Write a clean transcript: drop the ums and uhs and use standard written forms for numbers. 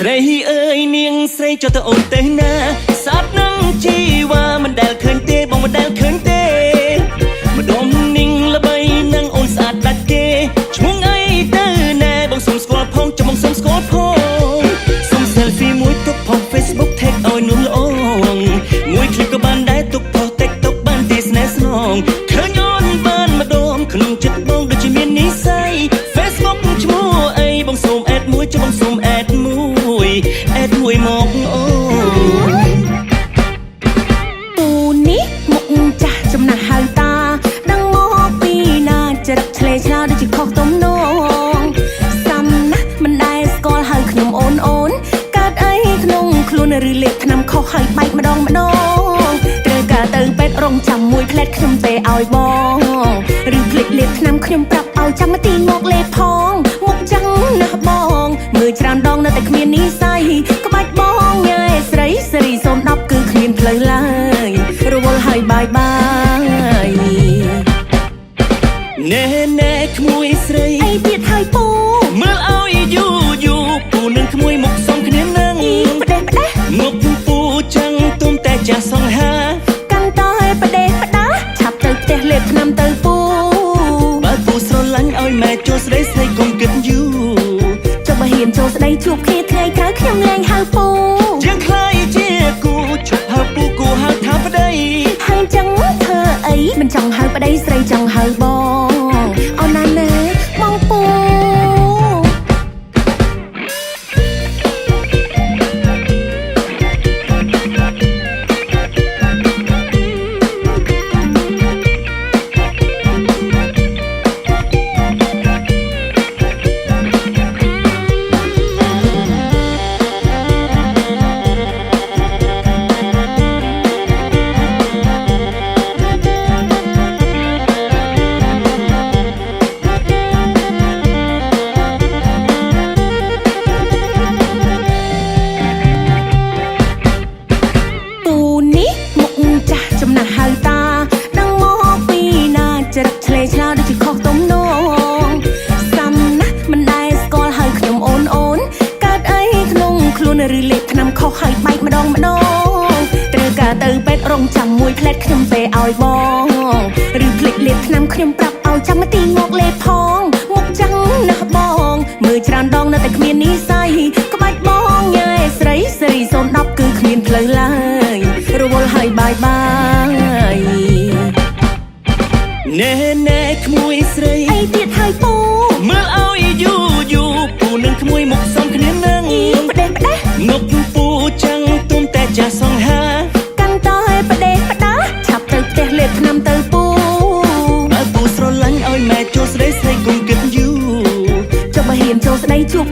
ស្រីអើយនាងស្រីចុះទៅអូនទៅណាស្អាតនឹងជីវ៉ាមិនដែលឃើញទេបងមិនដែលឃើញទេម្ដុំនាងល្បីនឹងអូនស្អាតដាច់គេឈ្មោះអីទៅណែបងសុំស្គាល់ផងចាំបងសុំស្គាល់ផងសុំ selfie មួយទុកផង Facebook tag ឲ្យនោះល្អមួយคลิปក៏បានដែរទុកផុស TikTok បានទេស្នេហ៍ស្នងឃើញអូនបានម្ដុំក្នុងចិត្តបងដូចជាមាននិស្ស័យ Facebook ឈ្មោះអីបងសុំ add មួយចាំបងសុំ add មួយមកអូពូនេះមុខចាស់ចំណាស់ហើយតាដឹងមកពីណាចរិតឆ្លេឆ្លាដូចជាខុសទំនងសំណាស់មិនដែលស្គាល់ហើយខ្ញុំអូនកើតអីក្នុងខ្លួនឬលេបថ្នាំខុសហើយបែកម្ដងត្រូវការទៅពេទ្យរងចាំមួយផ្លែតខ្ញុំទេឲ្យបងឬភ្លេចលេបថ្នាំខ្ញុំប្រាប់ឲ្យចាំមកទីមកលេបផងមុខចឹងណាស់បងមើលច្រើនដងនៅតែគ្មាននិស្ស័យក្បាច់បងញ៉ែស្រីសេរី010គឺគ្មានផ្លូវឡើយរវល់ហើយបាយណែក្មួយស្រីអីទៀតហើយពូមើលឲ្យយូពូនឹងក្មួយមុខសំគ្នានឹងផ្ដេសមុខពូចឹងទុំតែចាស់សង្ហាកាន់តើផ្ដេសផ្ដាឆាប់ទៅផ្ទះលេបថ្នាំទៅពូបើពូស្រឡាញ់ឲ្យម៉ែចូលស្ដីស្រីកុំគិតយូចុះបើហ៊ានចូលស្ដីជួបគ្នាថ្ងៃក្រោយខ្ញុំលែងហៅពូយើងខ្លាយជាគូឈប់ហៅពូគូហៅថាប្តីហើយចឹងធ្វើអីមិនចង់ហៅប្តីស្រីចង់ហៅបងអូនណាបងពូចំណាស់ហើយតាដឹងមកពីណាចរិតឆ្លេឆ្លាដូចជាខុសទំនងសំណាស់មិនដែលស្គាល់ហើយខ្ញុំអូនកើតអីក្នុងខ្លួនឬលេបថ្នាំខុសហើយបែកម្ដងត្រូវការទៅពេទ្យរងចាំមួយផ្លែតខ្ញុំទេឲ្យបងឬភ្លេចលេបថ្នាំខ្ញុំប្រាប់ឲ្យចាំមកទីមកលេបផងមុខចឹងណាស់បងមើលច្រើនដងនៅតែគ្មាននិស្ស័យក្បាច់បងញ៉ែស្រីសេរី010គឺគ្មានផ្លូវឡើយរវល់ហើយបាយណែក្មួយស្រីអីទៀតហើយពូមើលឲ្យយូពូនឹងក្មួយមុខសំគ្នានឹងផ្ដេសមុខពូចឹងទុំតែចាស់សង្ហាកាន់តើផ្ដេសផ្ដាឆាប់ទៅផ្ទះលេបថ្នាំទៅពូបើពូស្រឡាញ់ឲ្យម៉ែចូលស្ដីស្រីកុំគិតយូចុះបើហ៊ានចូលស្ដីជួប